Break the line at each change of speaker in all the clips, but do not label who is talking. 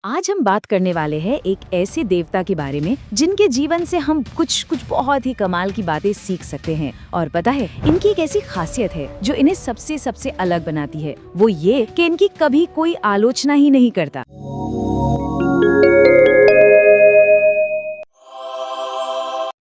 आज हम बात करने वाले हैं एक ऐसे देवता के बारे में जिनके जीवन से हम कुछ बहुत ही कमाल की बातें सीख सकते हैं। और पता है, इनकी एक ऐसी खासियत है जो इन्हें सबसे सबसे अलग बनाती है। वो ये कि इनकी कभी कोई आलोचना ही नहीं करता।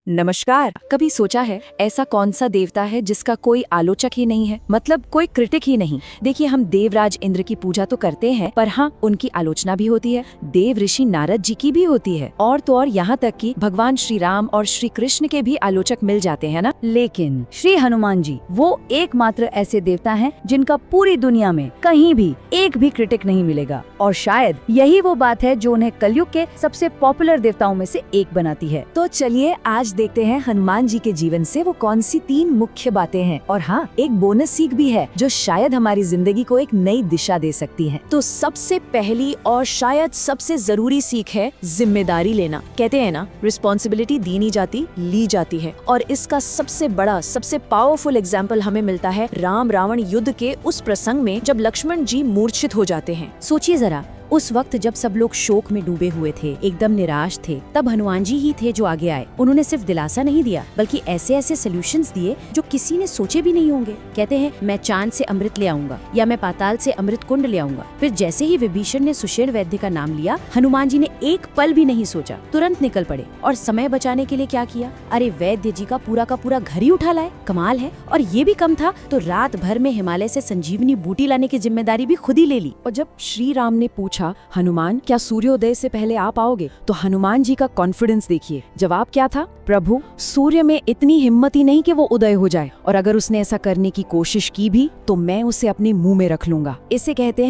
नमस्कार। कभी सोचा है ऐसा कौन सा देवता है जिसका कोई आलोचक ही नहीं है, मतलब कोई क्रिटिक ही नहीं। देखिए, हम देवराज इंद्र की पूजा तो करते हैं, पर हाँ, उनकी आलोचना भी होती है। देव ऋषि नारद जी की भी होती है, और तो और यहाँ तक कि भगवान श्री राम और श्री कृष्ण के भी आलोचक मिल जाते हैं ना। लेकिन श्री हनुमान जी वो एकमात्र ऐसे देवता हैं जिनका पूरी दुनिया में कहीं भी एक भी क्रिटिक नहीं मिलेगा। और शायद यही वो बात है जो उन्हें कलयुग के सबसे पॉपुलर देवताओं में से एक बनाती है। तो चलिए आज देखते हैं हनुमान जी के जीवन से वो कौन सी 3 मुख्य बातें हैं। और हाँ, एक बोनस सीख भी है जो शायद हमारी जिंदगी को एक नई दिशा दे सकती है। तो सबसे पहली और शायद सबसे जरूरी सीख है जिम्मेदारी लेना। कहते हैं ना, रिस्पॉन्सिबिलिटी दी नहीं जाती, ली जाती है। और इसका सबसे बड़ा, सबसे पावरफुल एग्जाम्पल हमें मिलता है राम रावण युद्ध के उस प्रसंग में, जब लक्ष्मण जी मूर्छित हो जाते हैं। सोचिए जरा, उस वक्त जब सब लोग शोक में डूबे हुए थे, एकदम निराश थे, तब हनुमान जी ही थे जो आगे आए। उन्होंने सिर्फ दिलासा नहीं दिया, बल्कि ऐसे ऐसे सॉल्यूशंस दिए जो किसी ने सोचे भी नहीं होंगे। कहते हैं, मैं चांद से अमृत ले आऊंगा, या मैं पाताल से अमृत कुंड ले आऊंगा। फिर जैसे ही विभीषण ने सुषेण वैद्य का नाम लिया, हनुमान जी ने एक पल भी नहीं सोचा, तुरंत निकल पड़े। और समय बचाने के लिए क्या किया? अरे, वैद्य जी का पूरा घर ही उठा लाए। कमाल है। और ये भी कम था तो रात भर में हिमालय से संजीवनी बूटी लाने की जिम्मेदारी भी खुद ही ले ली। और जब श्री राम ने पूछा, हनुमान, क्या सूर्योदय से पहले आप आओगे? तो हनुमान जी का कॉन्फिडेंस देखिए। जवाब क्या था? प्रभु, सूर्य में इतनी हिम्मत ही नहीं कि वो उदय हो जाए, और अगर उसने ऐसा करने की कोशिश की भी तो मैं उसे अपने मुंह में रख लूंगा। इसे कहते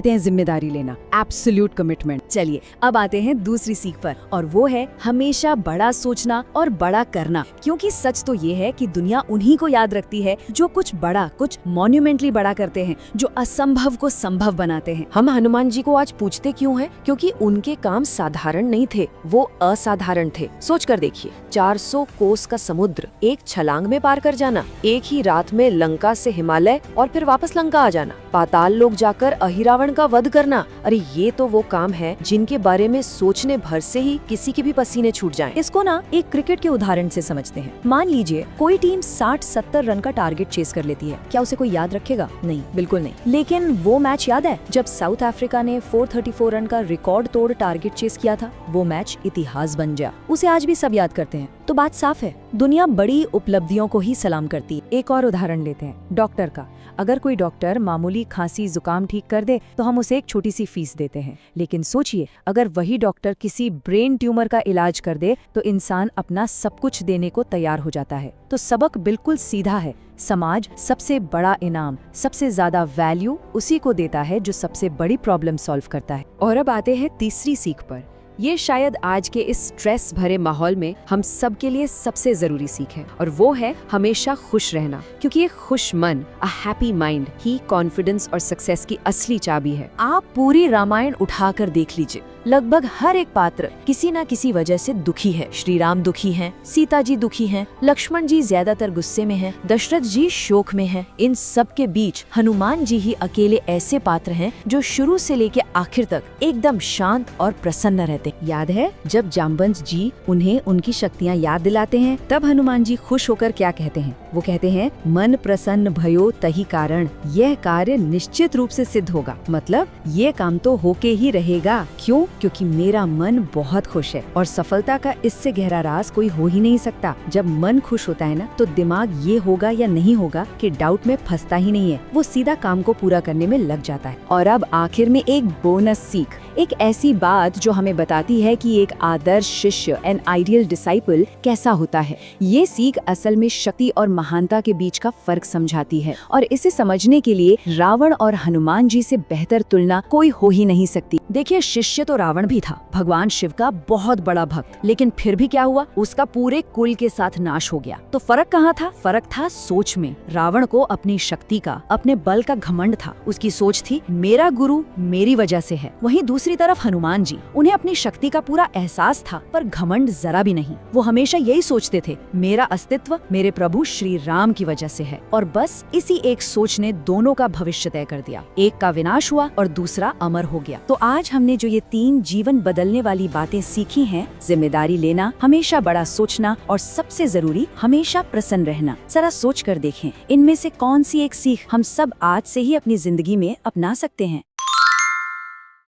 हैं जिम्मेदारी लेना, एब्सोल्यूट कमिटमेंट। चलिए अब आते हैं दूसरी सीख पर, और वो है हमेशा बड़ा सोचना और बड़ा करना। क्योंकि सच तो ये है कि दुनिया उन्हीं को याद रखती है जो कुछ बड़ा, कुछ मॉन्यूमेंटली बड़ा करते हैं, जो असंभव को संभव बनाते हैं। हम हनुमान जी को आज पूछते क्यों हैं? क्योंकि उनके काम साधारण नहीं थे, वो असाधारण थे। सोच कर देखिए, 400 कोस का समुद्र एक छलांग में पार कर जाना, एक ही रात में लंका से हिमालय और फिर वापस लंका आ जाना, पाताल लोक जाकर अहिरावण का वध करना। अरे, ये तो वो काम है जिनके बारे में सोचने भर से ही किसी के भी पसीने छूट जाएं। इसको ना एक क्रिकेट के उदाहरण से समझते हैं। मान लीजिए कोई टीम 60-70 रन का टारगेट चेस कर लेती है, क्या उसे कोई याद रखेगा? नहीं, बिल्कुल नहीं। लेकिन वो मैच याद है जब साउथ अफ्रीका ने 434 रन का रिकॉर्ड तोड़ टारगेट चेस किया था? वो मैच इतिहास बन गया। उसे आज भी सब याद करते हैं। तो बात साफ है, दुनिया बड़ी उपलब्धियों को ही सलाम करती है। एक और उदाहरण लेते हैं, डॉक्टर का। अगर कोई डॉक्टर मामूली खांसी जुकाम ठीक कर दे तो हम उसे एक छोटी सी फीस देते हैं। लेकिन सोचिए, अगर वही डॉक्टर किसी ब्रेन ट्यूमर का इलाज कर दे तो इंसान अपना सब कुछ देने को तैयार हो जाता है। तो सबक बिल्कुल सीधा है, समाज सबसे बड़ा इनाम, सबसे ज्यादा वैल्यू उसी को देता है जो सबसे बड़ी प्रॉब्लम सॉल्व करता है। और अब आते हैं तीसरी सीख पर। ये शायद आज के इस स्ट्रेस भरे माहौल में हम सब के लिए सबसे जरूरी सीख है, और वो है हमेशा खुश रहना। क्योंकि एक खुश मन, a happy mind he confidence और सक्सेस की असली चाबी है। आप पूरी रामायण उठाकर देख लीजिए, लगभग हर एक पात्र किसी न किसी वजह से दुखी है। श्री राम दुखी हैं, सीता जी दुखी हैं, लक्ष्मण जी ज्यादातर गुस्से में हैं, दशरथ जी शोक में हैं। इन सब के बीच हनुमान जी ही अकेले ऐसे पात्र हैं जो शुरू से लेकर आखिर तक एकदम शांत और प्रसन्न रहते। याद है जब जाम्बवंत जी उन्हें उनकी शक्तियाँ याद दिलाते हैं, तब हनुमान जी खुश होकर क्या कहते हैं? वो कहते हैं, मन प्रसन्न भयो तही कारण, यह कार्य निश्चित रूप से सिद्ध होगा। मतलब ये काम तो होके ही रहेगा। क्यों? क्योंकि मेरा मन बहुत खुश है। और सफलता का इससे गहरा राज कोई हो ही नहीं सकता। जब मन खुश होता है ना, तो दिमाग ये होगा या नहीं होगा कि डाउट में फंसता ही नहीं है, वो सीधा काम को पूरा करने में लग जाता है। और अब आखिर में एक बोनस सीख, एक ऐसी बात जो हमें बताती है कि एक आदर्श शिष्य, एन आइडियल डिसाइपल कैसा होता है। ये सीख असल में शक्ति और महानता के बीच का फर्क समझाती है। और इसे समझने के लिए रावण और हनुमान जी से बेहतर तुलना कोई हो ही नहीं सकती। देखिए, शिष्य तो रावण भी था, भगवान शिव का बहुत बड़ा भक्त, लेकिन फिर भी क्या हुआ? उसका पूरे कुल के साथ नाश हो गया। तो फर्क कहाँ था? फर्क था सोच में। रावण को अपनी शक्ति का, अपने बल का घमंड था। उसकी सोच थी, मेरा गुरु मेरी वजह से है। वहीं दूसरी तरफ हनुमान जी, उन्हें अपनी शक्ति का पूरा एहसास था, पर घमंड जरा भी नहीं। वो हमेशा यही सोचते थे, मेरा अस्तित्व मेरे प्रभु श्री
श्री राम की वजह से है। और बस इसी एक सोच ने दोनों का भविष्य तय कर दिया। एक का विनाश हुआ और दूसरा अमर हो गया। तो आज हमने जो ये 3 जीवन बदलने वाली बातें सीखी हैं, जिम्मेदारी लेना, हमेशा बड़ा सोचना और सबसे जरूरी हमेशा प्रसन्न रहना। जरा सोच कर देखें, इनमें से कौन सी एक सीख हम सब आज से ही अपनी जिंदगी में अपना सकते हैं।